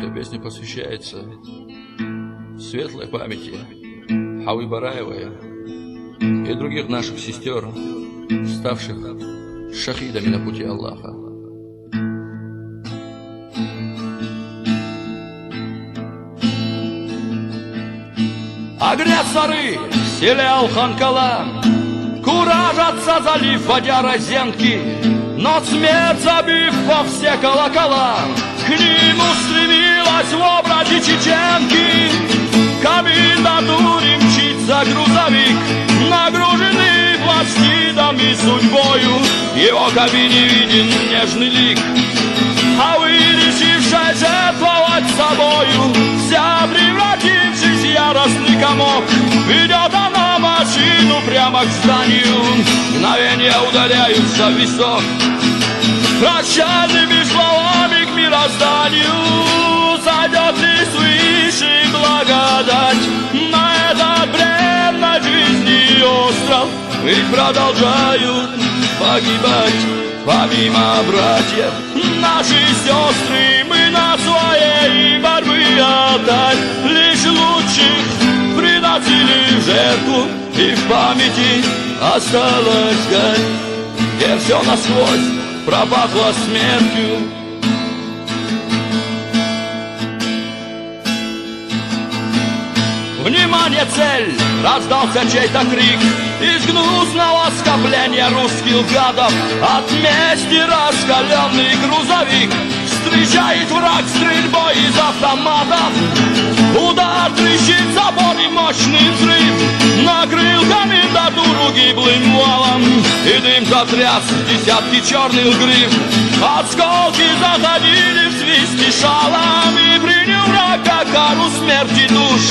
Эта песня посвящается светлой памяти Хауи Бараевой и других наших сестер, ставших шахидами на пути Аллаха. Агрессоры селял Ханкала, куражатся, залив водя розенки, но смерть, забив во все колокола, к ним устремилась в образе чеченки. Комендатуре мчится грузовик, нагруженный пластидами судьбою, его кабине виден нежный лик. А вы, решившая жертвовать собою, вся превратившись в яростный комок, ведет она машину прямо к зданию. Мгновения ударяются в висок прощальными словами к мирозданию. Сойдет ли свыше благодать на этот бренной жизни остров? Ведь продолжают погибать помимо братьев наши сестры. Мы на своей борьбы отдать лишь лучших приносили в жертву, и в памяти осталось гарь, где все насквозь пропахло смертью. Внимание, цель! Раздался чей-то крик из гнусного скопления русских гадов. От мести раскаленный грузовик встречает враг стрельбой из автоматов. Удар, трещит забор и мощный взрыв накрыл комендатуру гиблым валом, и дым затряс десятки черных гриф. Осколки заходили в свисте шалом, и принял враг как кару смерти душ.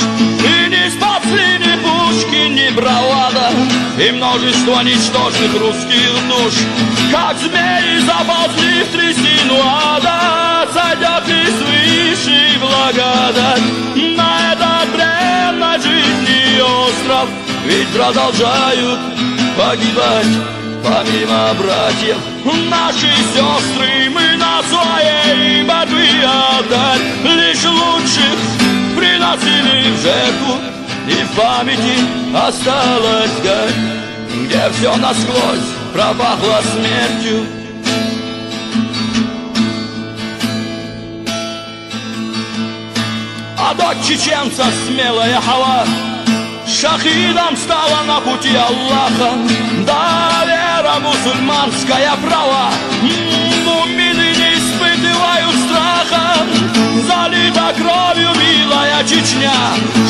И не спасли ни пушки, ни бравада, и множество ничтожных русских душ. Как змеи заползли в трясину ада, сойдет ли свыше благодать на этот бренной жизни остров? Ведь продолжают погибать помимо братьев наши сестры. Мы на своей борьбе отдать лишь лучших приносили в жертву, и в памяти осталась гарь, где все насквозь пропахло смертью. А дочь чеченца, смелая Хава, шахидом стала на пути Аллаха. Да, вера мусульманская права, мумины не испытывают страха. Залита кровью милая Чечня,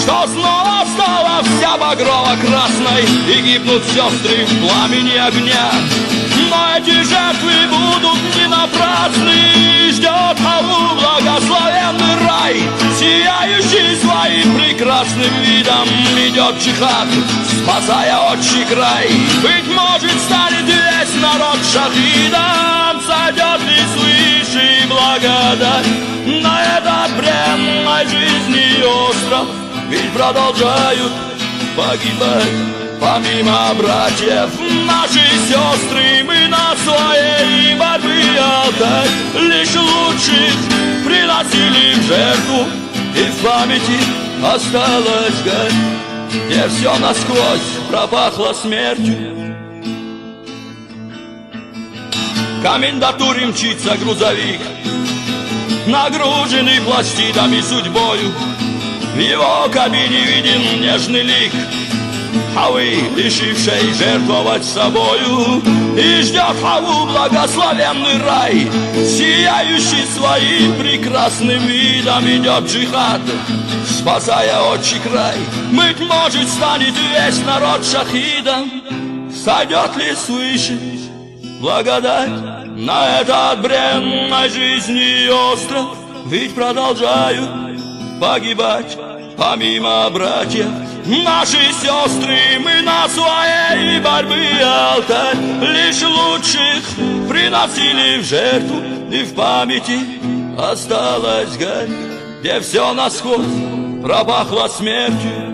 что снова стала вся багрово-красной, и гибнут сестры в пламени огня. Но эти жертвы будут не напрасны, ждет Хаву благословенный рай, сияющий своим прекрасным видом идет джихад, спасая отчий край. Быть может, станет весь народ шахидом, сойдет ли свыше благодать на этот бренной жизни остров? Ведь продолжают погибать помимо братьев наши сестры. Мы на своей борьбе отдать лишь лучших приносили в жертву, и в памяти осталась гарь, где все насквозь пропахло смертью. В комендатуре мчится грузовик, нагруженный пластидами судьбою, в его кабине виден нежный лик Хавы, решившей жертвовать собою, и ждет Хаву благословенный рай, сияющий своим прекрасным видом идет джихад, спасая отчий край. Быть может, станет весь народ шахидом, сойдет ли свыше благодать на этот бренной жизни остров? Ведь продолжают погибать помимо братьев наши сестры. Мы на своей борьбе алтарь лишь лучших приносили в жертву, и в памяти осталась гарь, где все насквозь пропахло смертью.